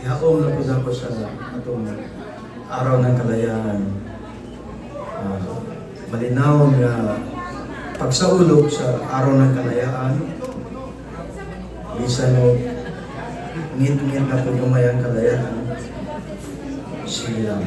Yaong na po ako sa atong araw ng kalayaan. Malinaw nga pagsaulog sa araw ng kalayaan. Bisan mo ngit-ngit na po gumayang kalayaan. Sige lang.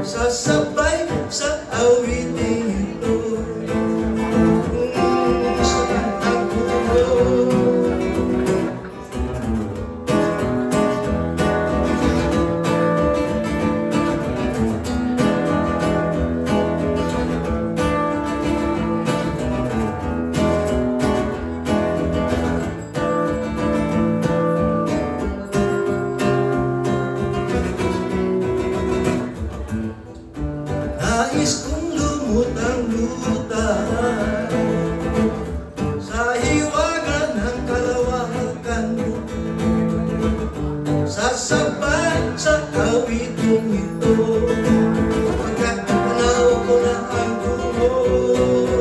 Sasabay sa awiting ito sa takbo. Nais kong lumutang-lutang sa hiwaga ng kalawakan, sasabay sa awiting ito pagkat tanaw ko na ang buhok.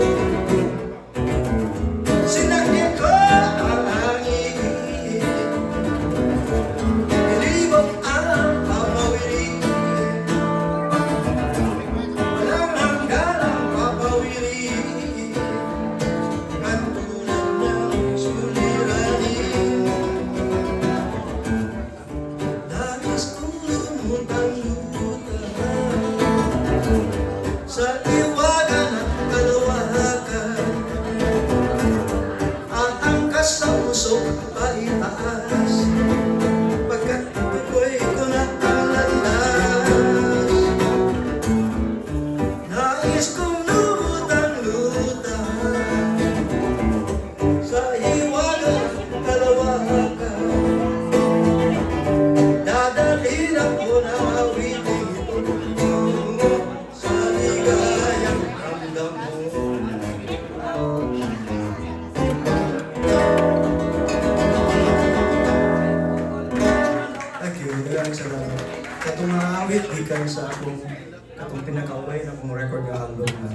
Sinakit ko ang hangin, ilibot ang pamawirin. Sa iwaga ng kalawakan, aangkas sa puso paitaas pagkat tukoy ko na ang landas. Nais kong lumutang-lutang sa iwaga ng kalawakan, dadalhin ako na awiting ito sa ligayang ramdam mo. Thank you. Maraming salamat. Katong mga awit, gikan sa akong katong pinakaway na akong record nga album na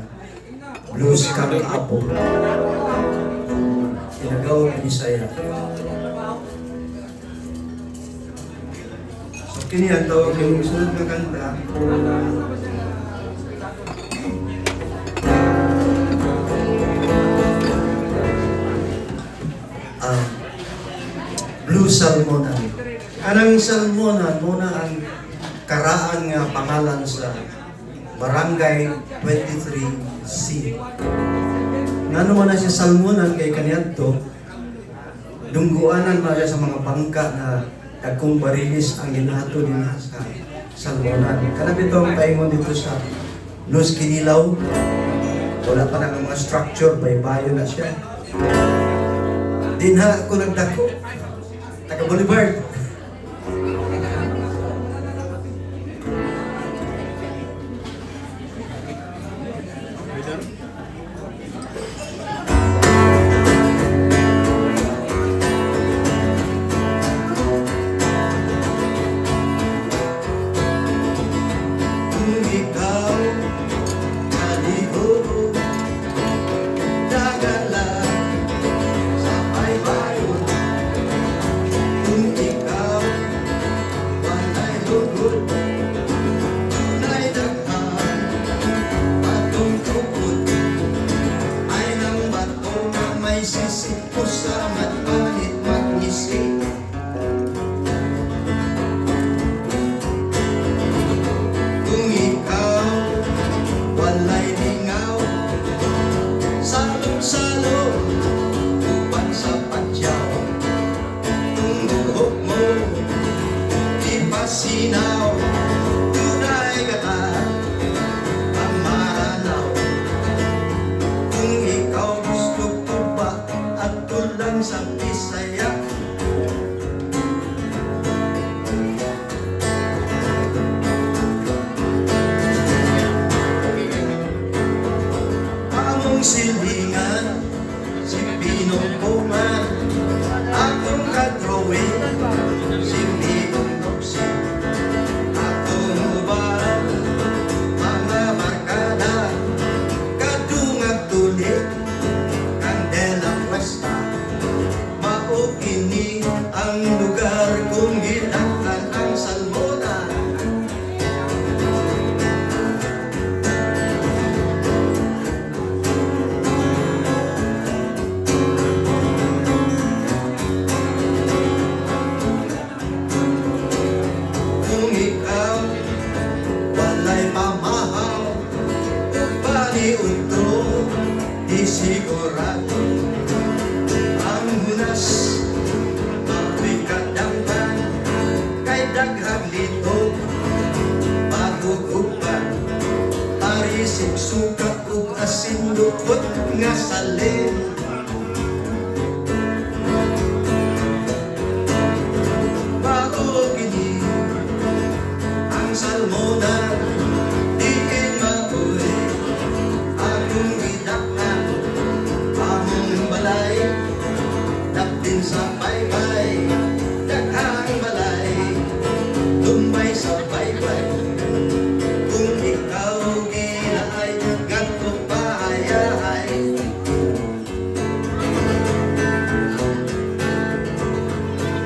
Blues Kang Apo. Tinagaw ng Bisaya. So, kini ang tawag yung sunod na kanta. Blue Salmonan. Kanang Salmonan muna ang karaan nga pangalan sa Barangay 23C. Ngano man na siya Salmonan kay kaniadto dungguanan na siya sa mga bangka na dagkong barilis ang ginahato din sa Salmonan. Kanang ito ang paingon dito sa Los Kinilaw. Wala pa na mga structure, baybayo na siya. Dinha ako nagdako. Taga Boulevard. Kung ikaw naligo, dagala sa baybayo. Kung ikaw may sisip ko sa matmanit magnisip. Kung ikaw walay lingaw, salong-salong upan sa patyaw. Kung buhok mo di pasinaw, tunay gata ang maranaw. Kung ikaw gusto ko ba at tulang sa Bisaya, among silingan, si Pinongkongan, akong kadrowin, si Pinong Toksin, akong uban, mga barkada, kadungag tulik, Candela Cuesta, maukini ang lugar kung gilaktan ang salmona. Kung ikaw walay pamahaw, bali utro, di sigurado. Ang hunas, ako'y kadangkan, kay daghang litog, pagugupan, parisig suka ug asin lukot nga salin. Maugini ang salmona, diin mabuhi, akong gidakhan, among balay, daptin sa baybay, daghang balay, lumbay sa baybay. Kung ikaw gilaay, ngadto pahayahay.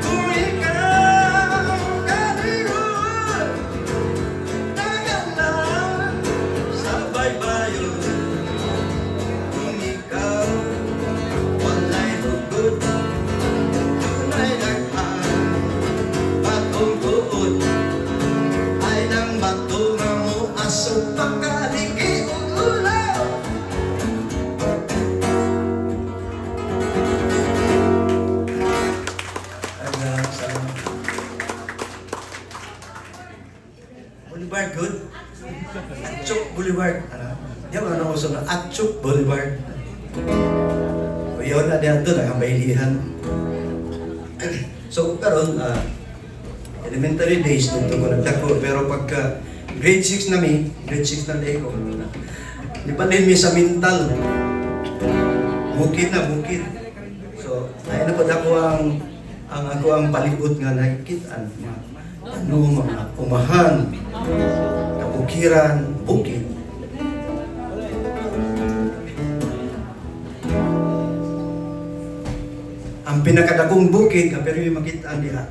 Kung ikaw kalihon, nagalan sa baybayon. Kung ikaw walay lugod, tunay daghan, batong tuod, ay nang bato nga mo aso pagkaliki ug ulaw. Hanggang sa Boulevard, good? Atchok Boulevard. Yan ano ko sa Atchok Boulevard. O yun na diyan doon, nakabailihan. So, karon elementary days dito ko nagdako, pero pagka grade 6 na grade 6 na day ko, di ba din mi sa mental, bukid na bukid. So, ay na ako ang palibot nga nakikitaan, ano mga umahan, kabukiran, bukid. Ang pinakadakong bukid, pero yung makitaan diha.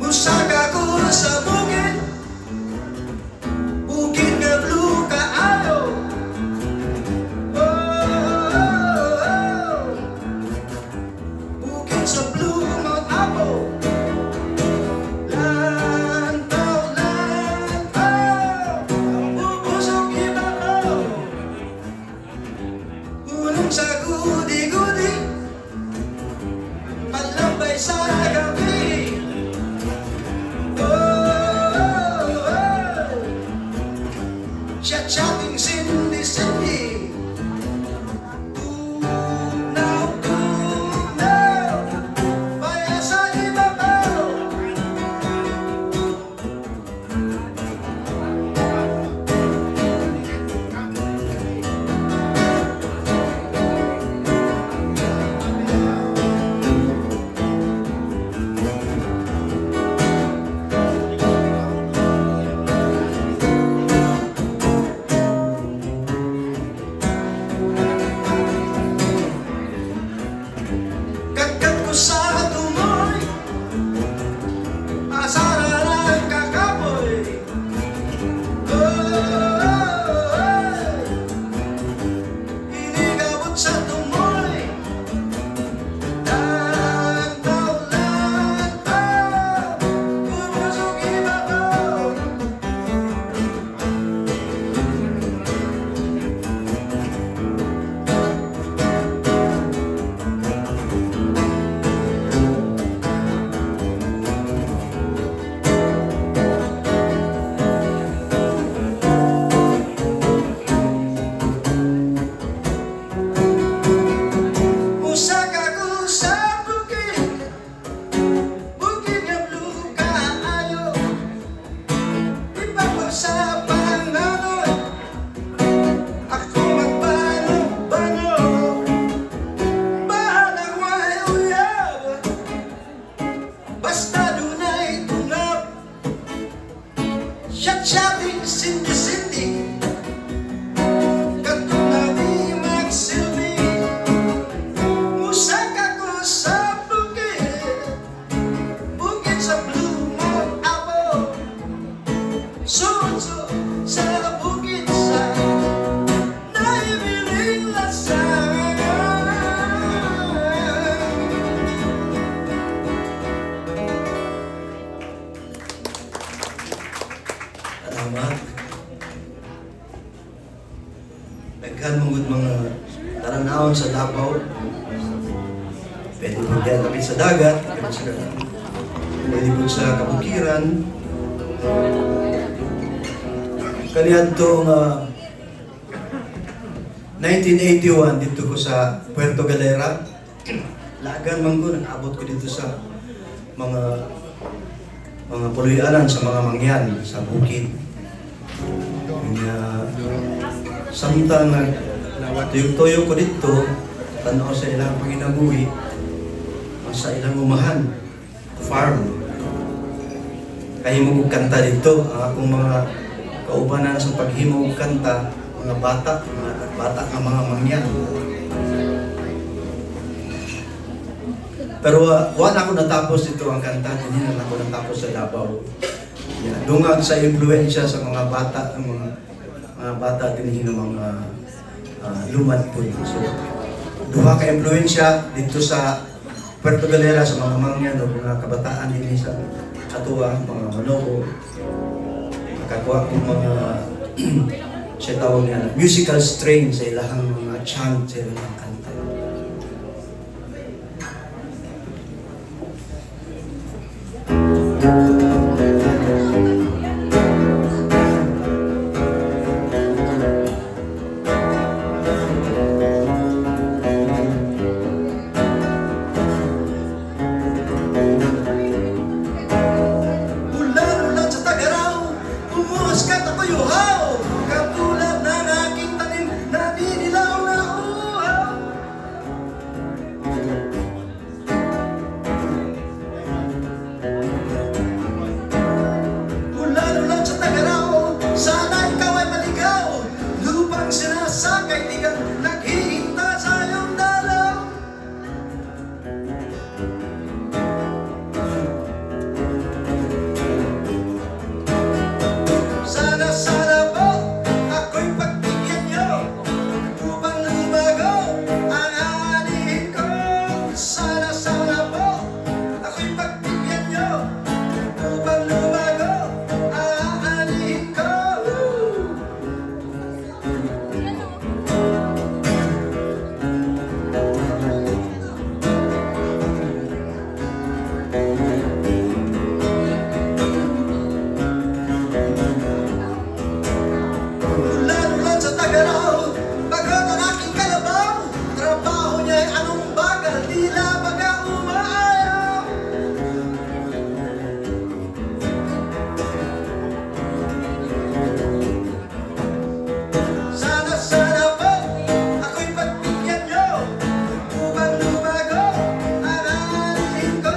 Musaga ko sa bukid, bukid nga blue kaayo. mong mga taranahon sa Davao. Pwede po diyan lapit sa dagat, pwede po sa kabukiran. Kaniyadtong 1981 dito ko sa Puerto Galera. Lagan man ko, nag-abot ko dito sa mga puluyanan sa mga mangyan sa bukid. Samtang tuyok-tuyok ko dito, tanaw sa ilang panginabuhi, sa ilang umahan, farm. Kahimog kanta dito, ang akong mga kaubanan sa paghimog kanta, mga bata ng mga mangyan. Pero wala ako natapos dito ang kanta, hindi na ako natapos sa Davao. Dungag sa impluensya sa mga bata, ang mga bata din ng mga lumad po. So, duha ka impluensya dito sa Puerto Galera sa mga mangyan o mga kabataan din sa katuwa, mga manobo. Nakakuha kong mga siya tawag niya, musical strain sa ilahang mga chant, sa ilahang kanta. Ulan-ulan sa Tagaraw, umuhos ka at ako'y uhaw. Katulad ng aking tanim na dinilaw na uhaw. Ulan-ulan sa Tagaraw, sana ikaw ay maligaw. Lupang sinasakay, di ka naghihinta sa iyong dalaw. Sana po ako'y pagbigyan niyo upang lumago ang aanihin ko. Sana po ako'y pagbigyan niyo upang lumago ang aanihin ko. Ulan-ulan sa Tagaraw, pagod ang aking kalabaw. Trabaho niya'y anong bagal, tila baga umaayaw. Sana po ako'y pagbigyan niyo upang lumago ang aanihin ko.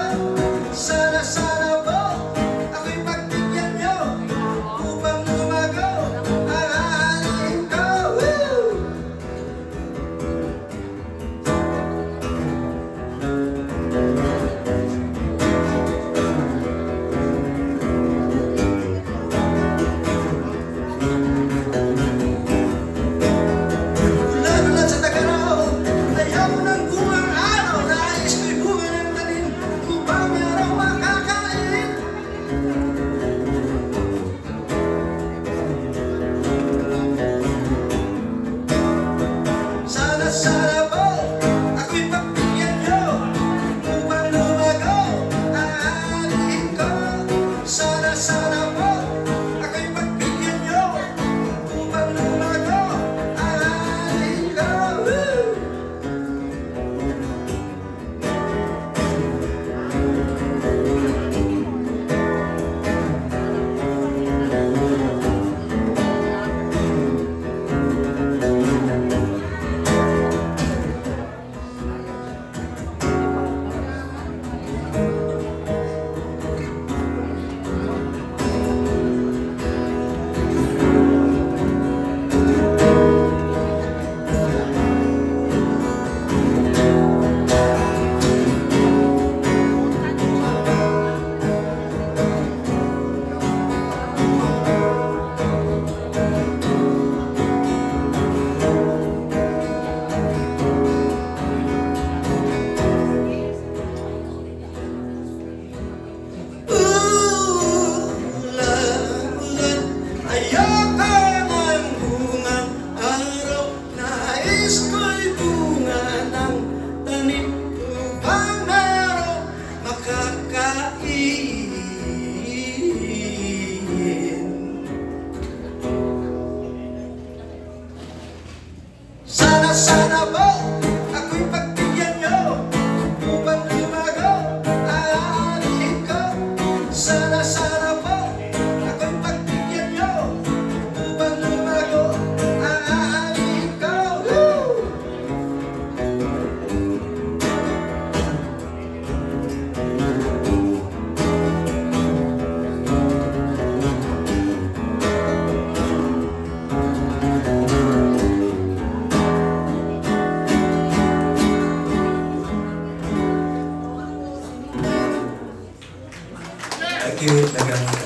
Akiwit na gamit.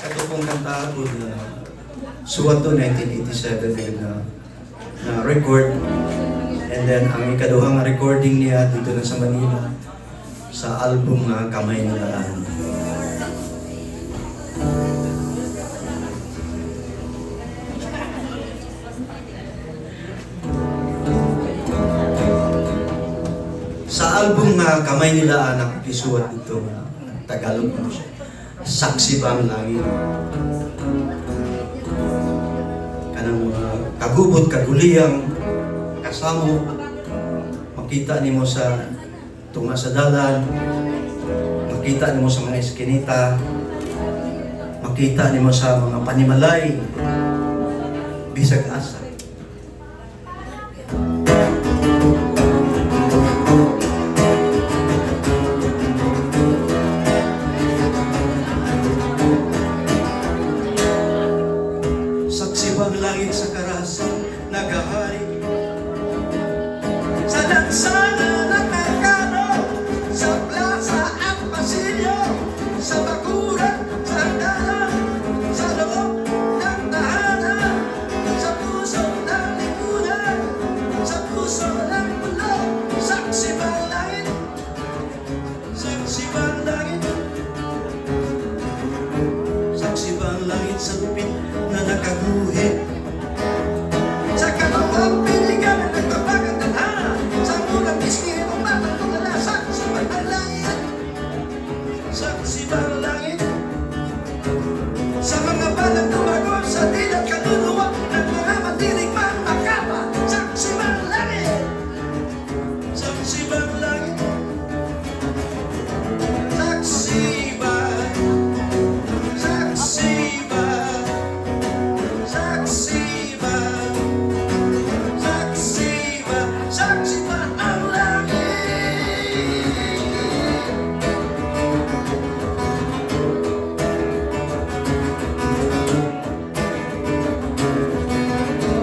Ito pong kanta ko na suwat to 1987 na record. And then ang ikaduhang recording niya dito na sa Manila sa album na Kamay Nilaan. Sa album na Kamay Nilaan ang isuwat dito na Tagalog mo siya. Saksi ba ang langit? Kanang mga kagubot, kaguliyang, kasamo, makita nimo sa tunga sa dalan, makita nimo sa mga eskinita, makita nimo sa mga panimalay, bisag asa. Saksi bang langit sa karasan, nagahari sa lansana ng merkado, sa plaza at pasilyo, sa bakuran, sa dalan, sa loob ng tahanan, sa puso ng lipunan, sa puso ng mundo. Saksi bang langit? Saksi bang langit? Saksi bang langit sa lupit na nakaguhit? Sa kalawang pinigan na nagbabagang tadhana, sa mulang pisngi ng batang tulala, saksi bang langit? Saksi bang langit? Sa mga balang tumago, sa dilat kaluluwa ng mga matiring makapa, saksi bang langit? Saksi bang langit? Saksi ba? Saksi ba? Saksi ba? Saksi ba? Saksi ba ang langit?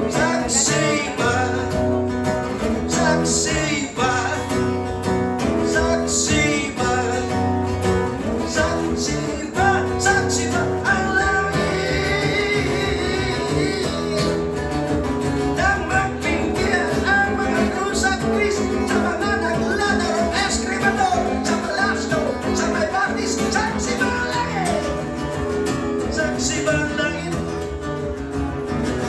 Saksi ba? Saksi ba? Saksi ba? Saksi ba? Saksi ba ang langit? Nang magpinggian ang mga krus at kris sa mga naglalarong eskrimador, sa palasyo, sa may batis, saksi ba ang langit? Saksi ba ang langit?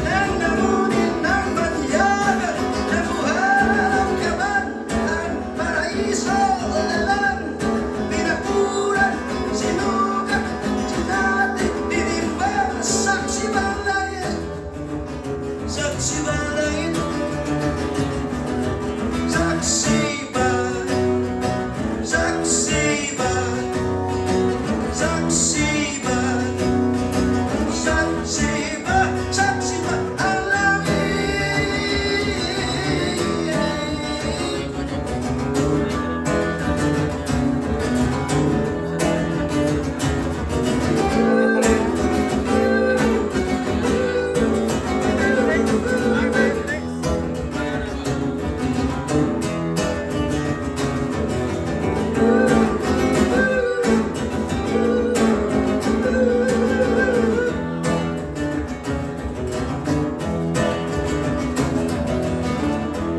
Nang namunin ng banyagan, nabuhan ang kaban, ang paraiso lalang, pinapuran, sinukat, sinatin, tinimbang, saksi ba ang langit? Saksi ba ang langit? Saksi ba? Saksi ba? Saksi ba? Saksi ba? Saksi ba ang langit?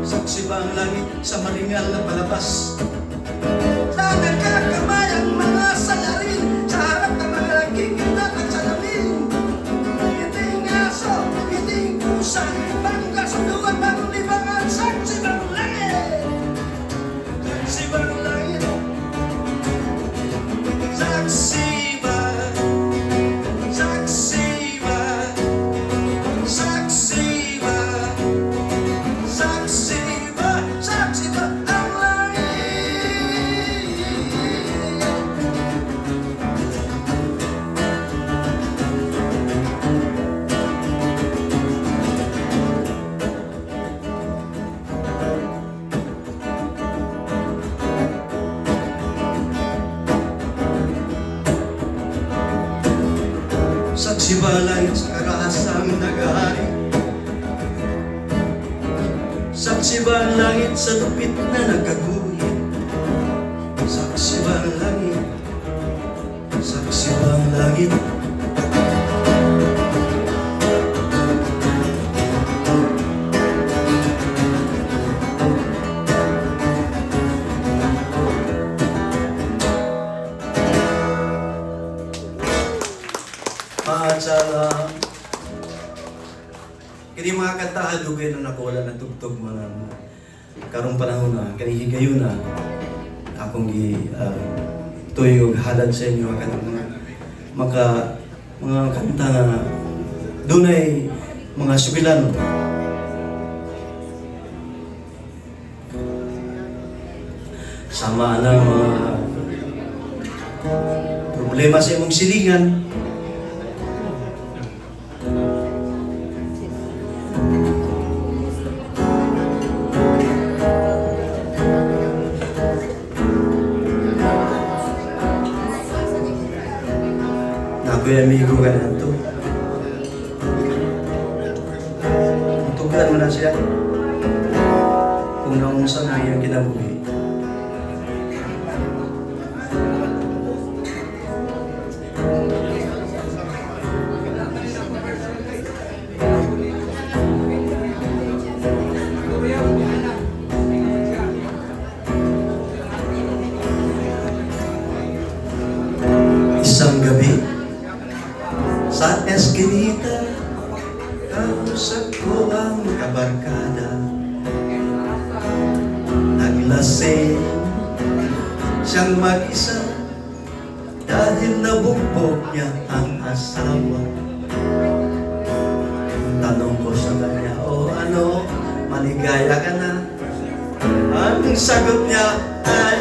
Saksi ba ang langit sa malingal na palabas? Sa nagkakamayang mga salarin, sa harap ng mga nagkikilat at salamin. Hiting aso, hiting pusa, bagong kasunduan, bagong libangan. Saksi ba ang langit? Saksi ba ang langit? Saksi ba? Saksi ba? Saksi ba? Saksi ba? Saksi ba ang langit? Saksi ba langit sa karahasang nag-ahari? Saksi ba ang langit sa lupit na nagkaguhit? Saksi ba ang langit? langit. Matsala. Kini mga kanta dugay na nakuwala ng tugtog mo na karong panahon na kanihigayon na akong tuyog halad sa inyo mga kanta na dunay mga subilan. Sama na mga problema sa imong silingan. Ako'y amigo ka na ito. Tugan mo na siya. Kung naunsa na iyong kinabuhi. Isang gabi sa eskinita, kausap ko ang kabarkada. Naglasing siyang mag-isa dahil nabugbog niya ang asawa. Tanong ko sa kanya, o ano, maligaya ka na? Ang sagot niya ay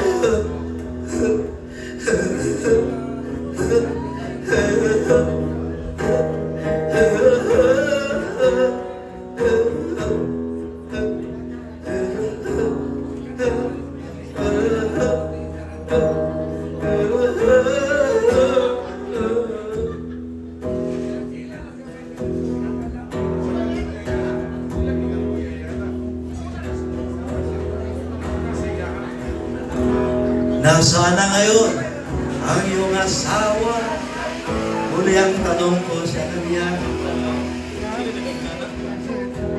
nasaan na ngayon ang iyong asawa? Muli ang tanong ko sa kanya.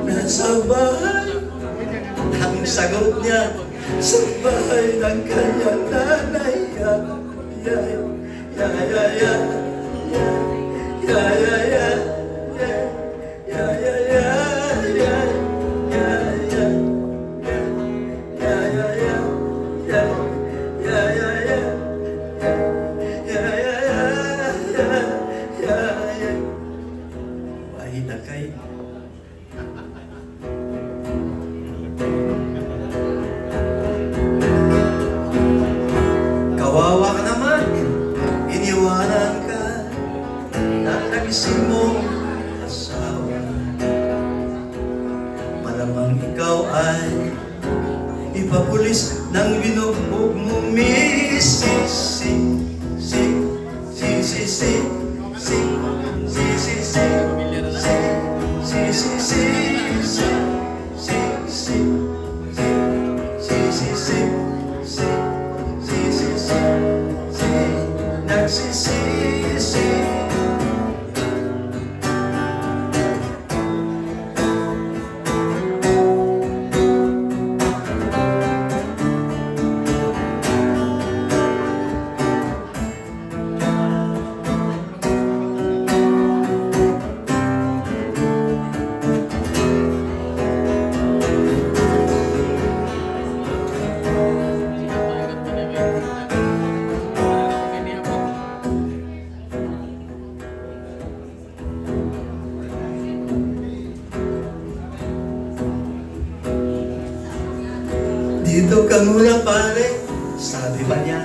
Nasa bahay. Ang sagot niya, sa bahay ng kanyang nanay. Ya, ya, ya, ya, ya, ya, ya, ya, ya, ya, ya, ya, ya, ya, ya, ya, ya, ya, ya. Wahida kay kawawa ka naman, iniwanan ka na nagising mong asawa. Malamang ikaw ay ipapulis ng binugbog mong misisi. Nagsisisi. Dito ka muna pare, sabi pa niya.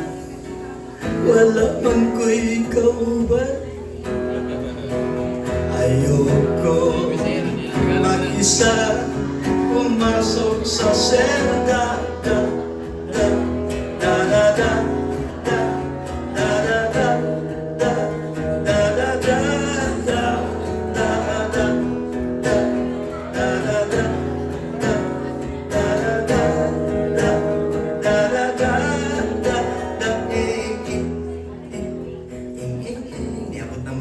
Wala man ko ikaw ba? Ayoko mag-isa pumasok sa selda. Da, da, da, da, da, da, da, da, da, da, da, da, da, da, da, da, niabot ng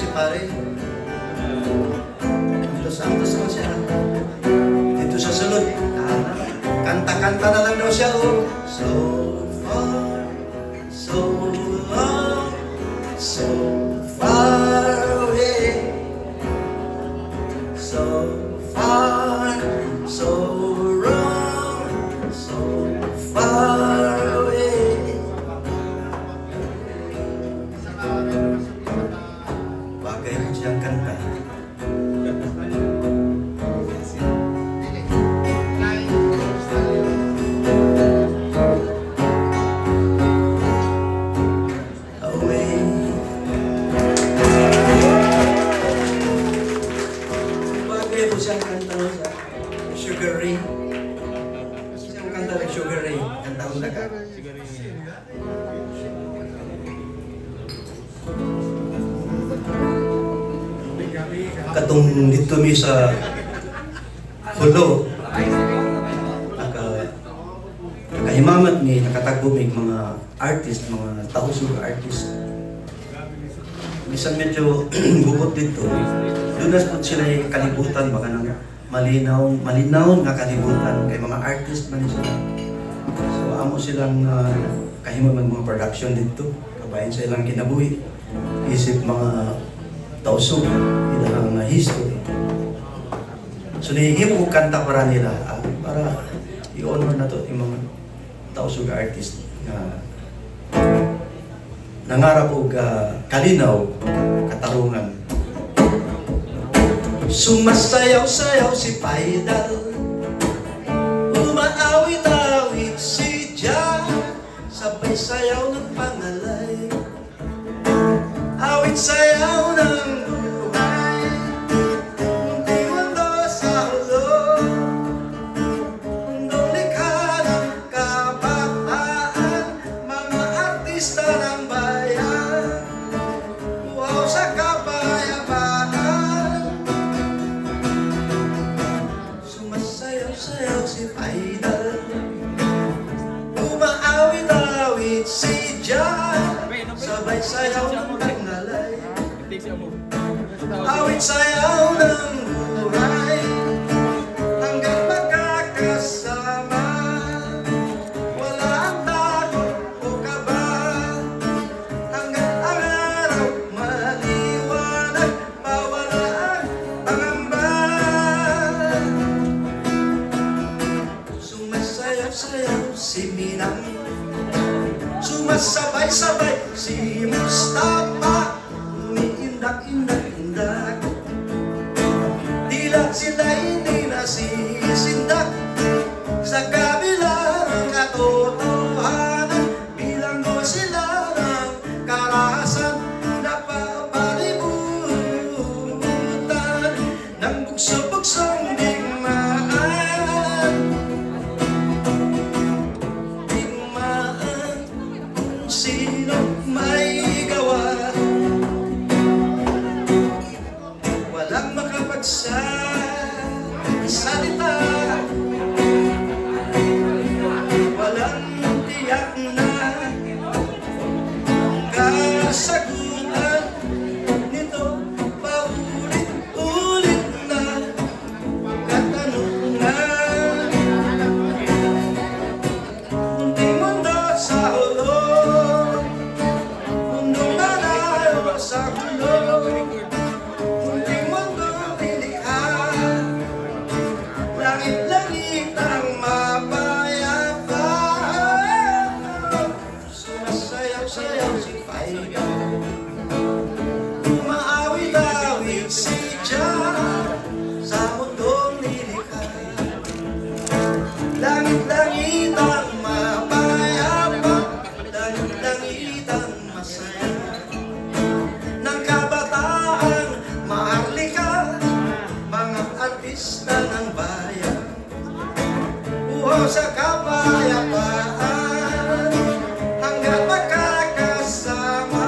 si pare. Santos naman siya. Dito sa sunod, kanta-kanta na lang daw siya. Oh. So far, so long, so far away. So far, so wrong, so far away. Bagay rin siyang kanta. Bagay po siyang kanta sa Sugar Ray. Siyang kanta ng Sugar Ray. Kanta ko na ka. Katong dito mi sa Hulo, nakahimamat mi, nakatagbo mi mga artist, mga tausog artist. Bisan medyo bubot dito, dunas po sila yung kalibutan, baka nang malinaw nga kalibutan, kay mga artist man sila. So amo silang kahimag mga production dito, kabayan sa ilang kinabuhi, isip mga tausog, ilang history. So nahihimo ko kanta para nila, para i-honor na to yung mga tausog artist na nangarap og kalinaw, katarungan. Sumasayaw-sayaw si Paidal, umaawit-awit si Jah, sabay sayaw ng pangalay, awit-sayaw ng buhay, munting mundo sa ulo, mundong likha ng kabataan, mga artista ng bayan, wow sa kapayapaan. Sumasayaw-sayaw si Paidal, umaawit-awit si Jah, sabay sayaw ng pangalay, awit sayaw ng buhay, hanggang magkakasama, wala ang takot o kaba, hanggang ang araw maliwanag, mawala ang pangamba. Sumasayaw-sayaw si Minang, sumasabay-sabay si Mustafa, umiindak-indak-indak, tila sila hindi nasisindak sa kabila ng katotohanan, bilanggo sila ng karahasan, napapalibutan ng bugso-bugsong digmaan. Sino may gawa, walang makapagsalita, walang tiyak na kasagutan nito, paulit-ulit na katanungan. Munting mundo sa ulo, sa gulo, munting mundong nilikha, langit-langit ang mapayapa. Sumasayaw-sayaw si Paidal, umaawit-awit si Jah, sa mundong nilikha, langit-langit ang mapayapa, langit-langit ang masaya. Artista ng bayan, uhaw sa kapayapaan, hanggang magkakasama,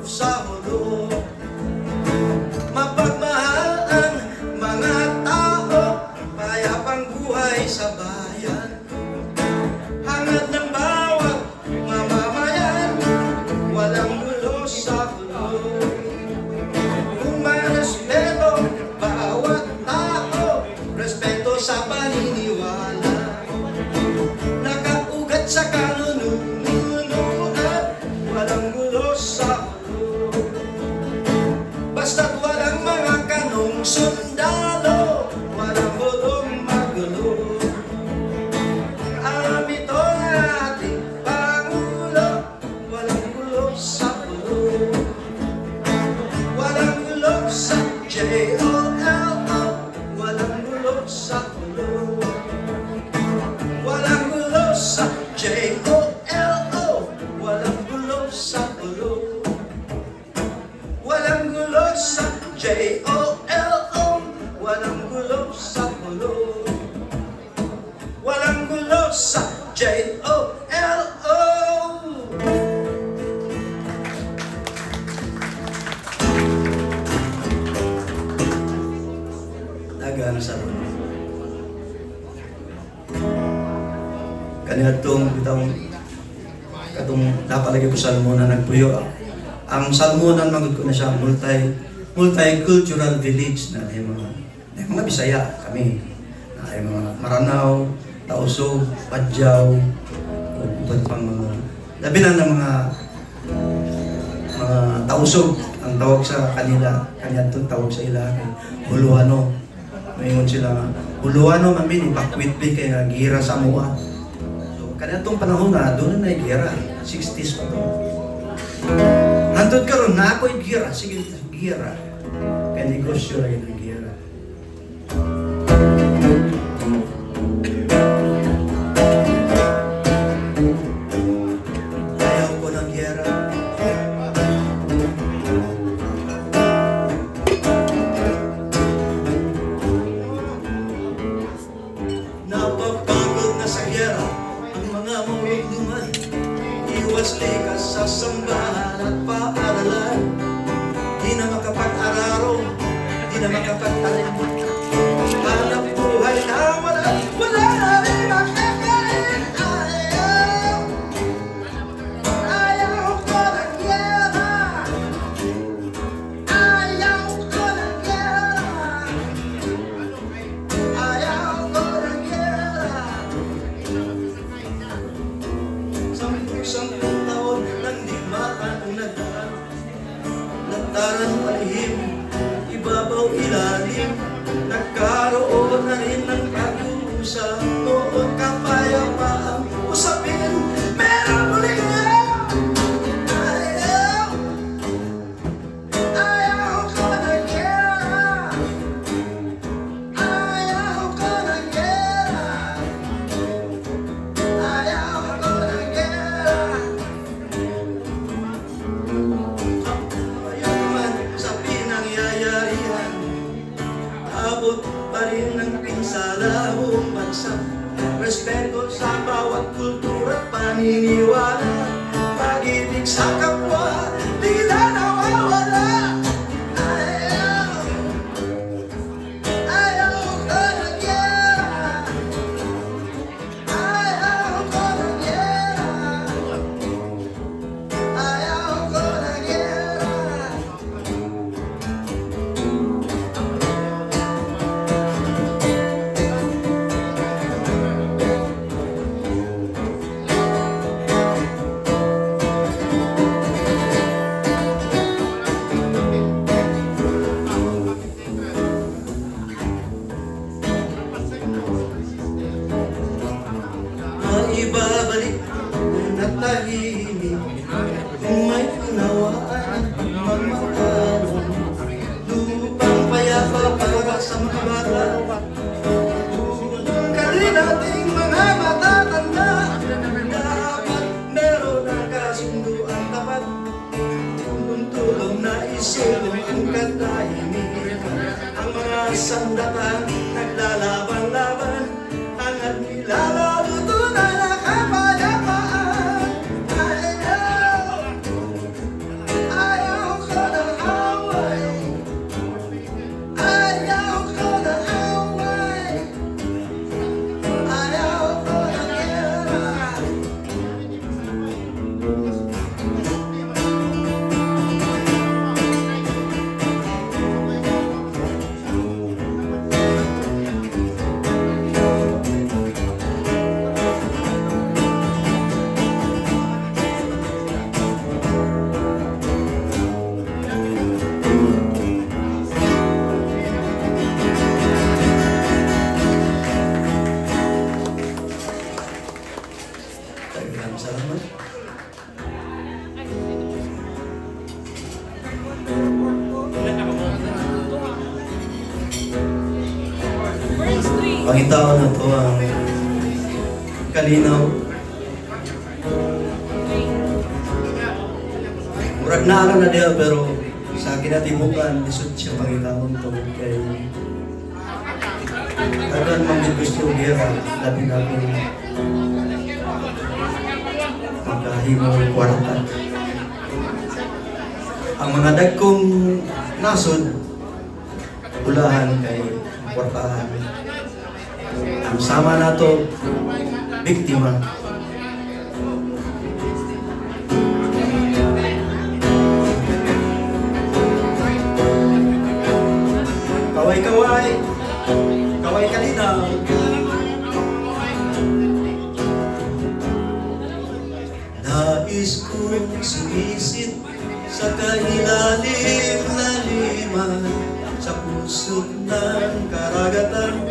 sa hulo. Mapagmahal ang mga tao, payapang buhay sa bayan. Hangad ng bawat mamamayan, walang gulo sa hulo. Kung may respeto, bawat tao, respeto sa paniniwala. Nakaugat sa kanununuan, walang gulo sa hulo. Basta't walang mga kanong sundalo, walang gulong magulo. Alam ito ng ating Pangulo, walang gulo sa hulo. Walang gulo sa J-O-L-O, walang gulo sa hulo. Walang gulo sa J-O-L-O, walang gulo sa hulo. Walang gulo sa J-O-L-O, walang gulo sa hulo. Walang gulo sa J-O-L-O. Dagan sa rulo. Kaniadtong bitang katong napalagi ko salmona nagpuyo. Ang salmonan magud ko na siya multicultural village na ay mga Bisaya kami. Na ay mga Maranao, Tausog, Padjaw, ug pang mga labi na ng mga Tausog ang tawag sa kanila, kaniadtong tawag sa ila kay Huluano. Mayon sila Huluano man min ipakwitbi kay nga gira sa mua. So kaniadtong panahon na doon na gira, 60s pa to. Hantod karon na ako'y gira, sige gira. Kay negosyo rin ang gira. Ayaw ko ng gira. Napapagod na sa giyera ang mga mamuluman. Iwas likas sa sambahan at paaralan. Di na makapag-araro, di na makapag-talim. Hanap buhay na wala na rin makakain. Ayaw ko ng giyera. Ayaw ko ng giyera. Ayaw ko ng giyera. Sampung taon nang di maanunagdaan. Lantaran palihim, ibabaw ilalim. Nagkaroon na rin ng pag-uusap. Noon kapayapaang usapin. Meron muli ayaw. Ayaw ko ng giyera. Ayaw ko ng giyera. Ayaw ko ng giyera. Kapayaman sa pinangyayarihan, abot pa rin ng pinsala buong bansa. Respeto sa bawat kultura at paniniwala. Pag-ibig sa kapwa, di na nawawala. Ayaw. Ayaw ko ng giyera. Ayaw ko ng giyera. Ayaw ko ng giyera. Maibabalik na tahimik kung may unawaan at pagmamahal. Lupang payapa para sa mga bata. Tulong ka rin ating mga matatanda. Dapat meron ang kasunduan tapat. Tulong na isulong ang katahimikan. Ang mga sandatan naglalaban-laban. Hangad nilalaro tunay na kapayapaan. Ayaw. Ayaw pangitaon na to ang kalinaw. Murag naara na diya pero sa kinatibukan lisod siya pangitaon to kay kagan man gusto gera labi na ko magkahimong kwarta. Ang mga dagkong nasod ulahan kay kwartahan. Ang sama nato biktima. Kaway-kaway, kaway kalinaw. Nais kong sumisit sa kailalim na liman, sa pusod ng karagatan,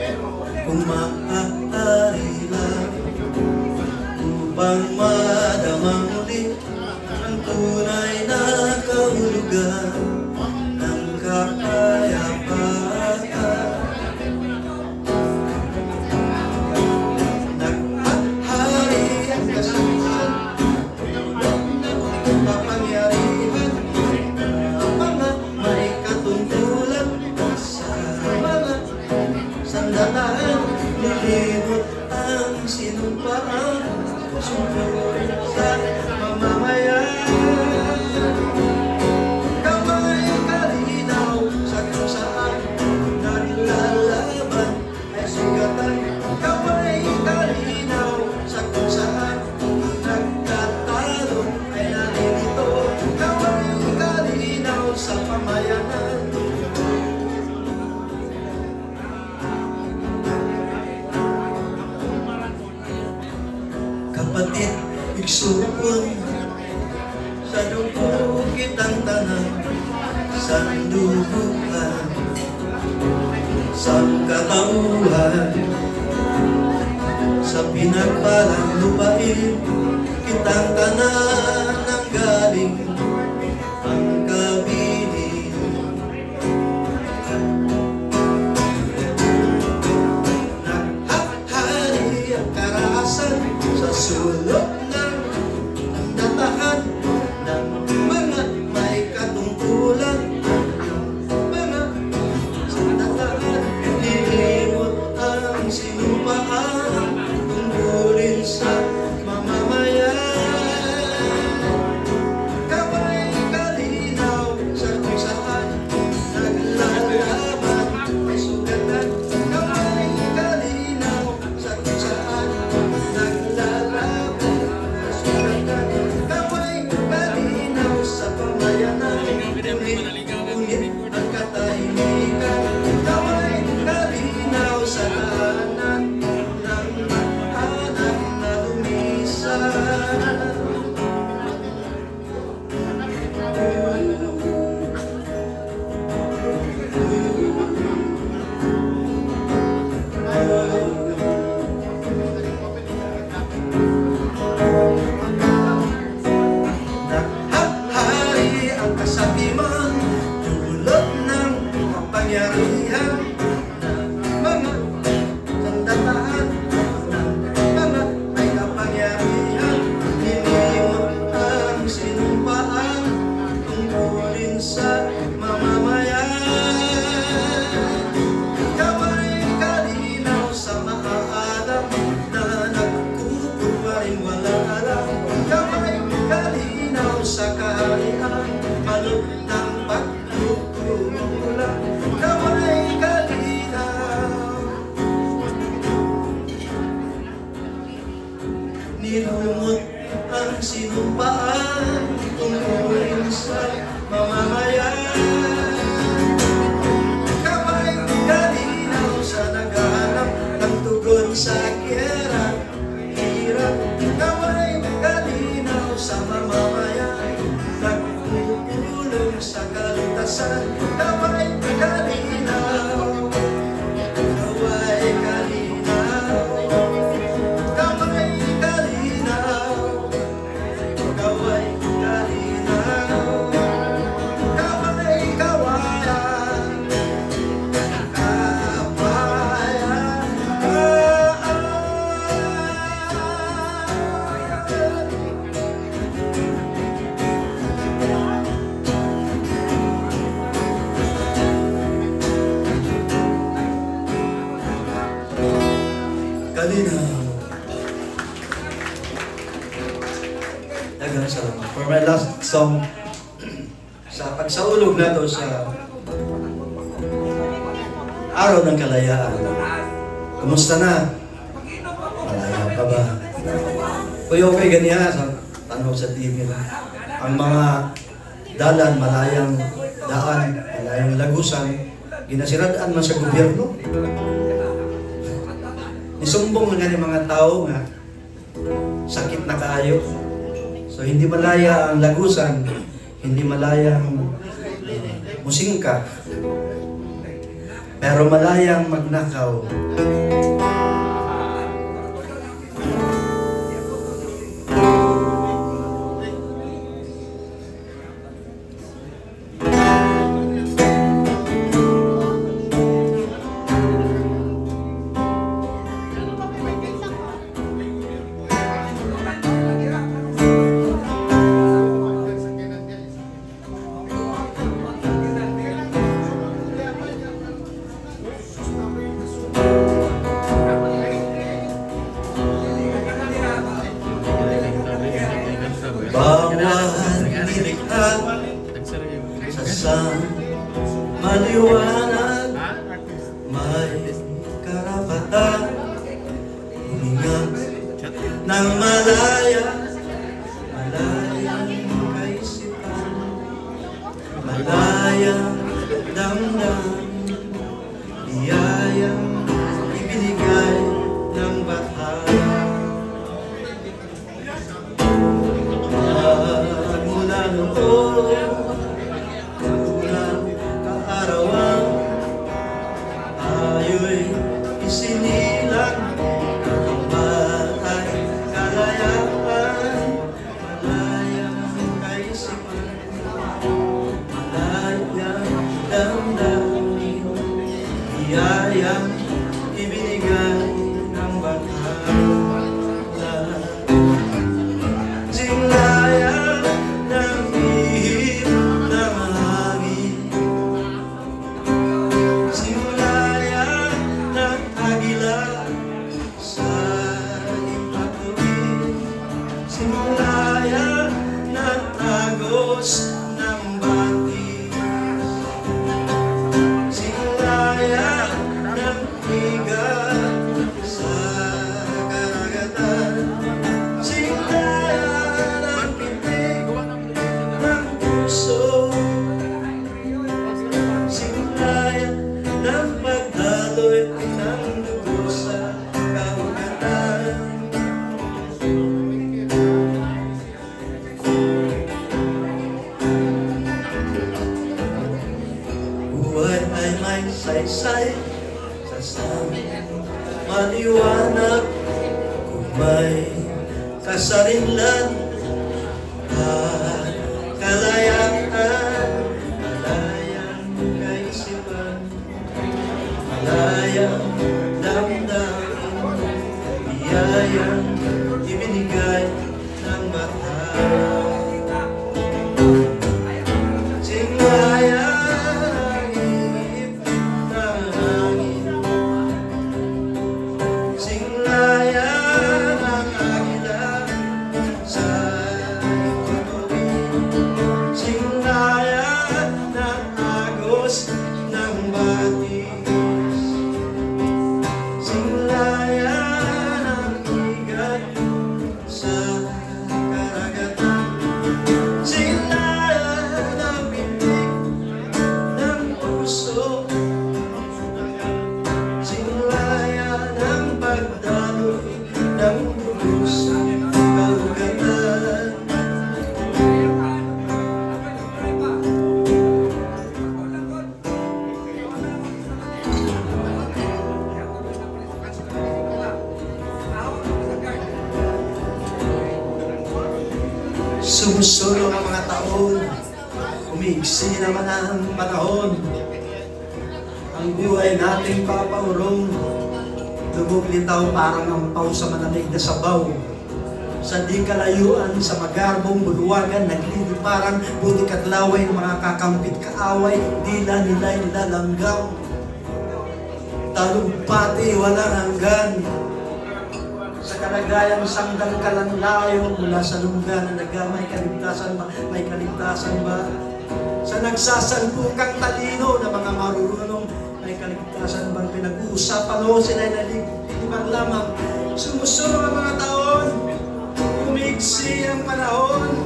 kung maaari lang, upang madamang muli ang tunay na kahulugan ng kapayapaan. Naghahari ang kasalukuyan, kapangyarihan, mga may katungkulan sa mga sandatahan, nilimot ang sinumpaan, sumunod sa mamamayan. Kamay kalinaw sa kung saan naglalaban ay sugatan. Kamay kalinaw sa kung saan nagtatalo ay nalilito. Kamay kalinaw sa pamayanan. Kapatid, igsuon sa dugo kitang tanan, sandubukan, sa katauhan, sa pinagpalang lupain, kitang tanan ang galing, ang kabilin. Naghahari ang karahasan sa sulok ng datahan ng mga may katungkulan, mga sandatahan, nilimot ang sinumpaan, tungkulin sa mamamayan. Kamay kalinaw sa kung saan naglalaban ay sugatan. Kamay kalinaw sa kung saan naglalaban ay sugatan. Kamay kalinaw sa pamayanan, ngunit ang katahimikan. Kamay kalinaw sa tahanan ng anak na lumisan. Naghahari ang kasakiman, dulot ng kapangyarihan ng mga sandatahan, ng mga may kapangyarihan, nilimot ang sinumpaan, tungkulin sa mamamayan. Kamay kalinaw sa maaalam na nagkukul pa rin walang alam. Kamay kalinaw sa kaharian, balot ng pagkukulang. Kamay kalinaw, nilumot ang sinumpaan, tungkulin sa mamamayan. Kamay kalinaw sa naghahanap ng tugon sa giyera, hirap. Kamay kalinaw sa mamamayan, nagtutulong sa kalutasan. Kamay kalinaw, kaway kalinaw, kamay kalinaw, kaway kalinaw, kamay kawayan, kabayan, malinaw. Daghang salamat. For my last song, sa pagsaulog na to sa araw ng kalayaan. Kumusta na? Malaya ka ba? Kuya, okay ganiya sa tanong sa TV na. Ang mga dalan, malayang daan, malayang lagusan, ginasiradaan man sa gobyerno. Isumbong na nga mga tao nga sakit na kaayo. So hindi malaya ang lagusan, hindi malaya ang musingka, pero malayang magnakaw. Bawat nilikha sa sang maliwanag, may karapatan huminga ng malaya, malayang kaisipan, malayang damdamin, biyayang ibinigay ng bathala. Mula noon, unang kaarawan, tayo'y isinilang ang bahay kalayaan, malayang kaisipan, malayang damdamin, biyayang ibinigay ng bathala. Singlaya ng ihip ng hangin, singlaya ng agila sa ipatuwid, singlaya ng agos ng batis, singlaya ng higat sa karagatan, singlaya ng pitig ng puso, singlaya ng pagdaloy ng dugo sa kaugatan. Buhay ay may saysay sa samin maliwanag, kung may kasarinlan at kalayaan, malayang kaisipan, malayang damdamin, biyayang ibinigay ng bathala. Singlaya ng ihip ng hangin, singlaya ng agila sa ipatuwid, singlaya ng agos ng batis, singlaya ng higat sa karagatan, singlaya ng pitik ng puso, singlaya ng pagdaloy ng dugo sa kaugatan. Sumusulong ang mga taon, umiiksi naman ang panahon. Ang buhay nating papaurong, lubog litaw parang ampaw sa malamig na sabaw. Sa di kalayuan, sa magarbong bulwagan, nagliliparang buti katlaway ng mga kakampit kaaway, dila nila'y nilalanggaw. Talumpati walang hanggan, kalagayang sanggang kalanlayo mula sa lugar na nagamay kaligtasan ba? May kaligtasan ba? Sa nagsasalpukang talino ng mga marurunong may kaligtasan bang pinag-uusapan o sila'y nalibang lamang? Sumusunod ang mga taon, umigsi ang panahon,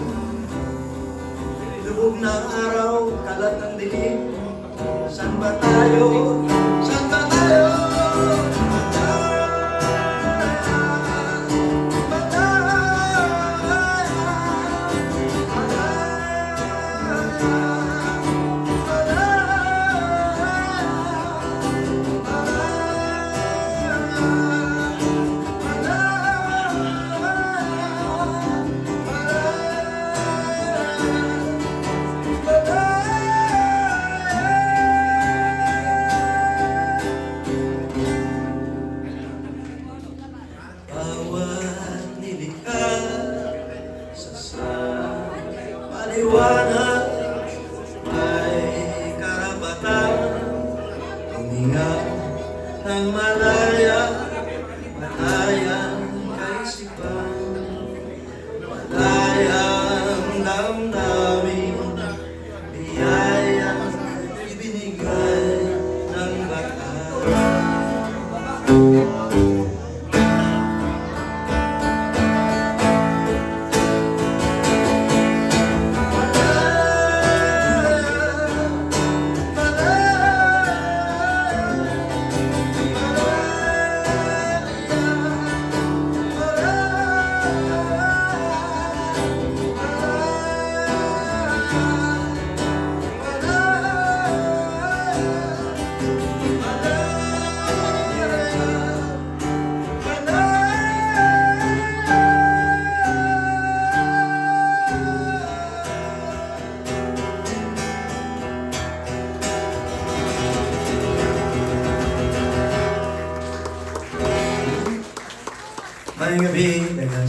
lubog na araw, kalat ng dilim. Saan ba tayo? Saan ba tayo? Bawat nilikha sa maliwanag ay karapatan huminga ng malaya, malayang kaisipan, malayang damdamin, biyayang ibinigay ng batas. May gabi, daghang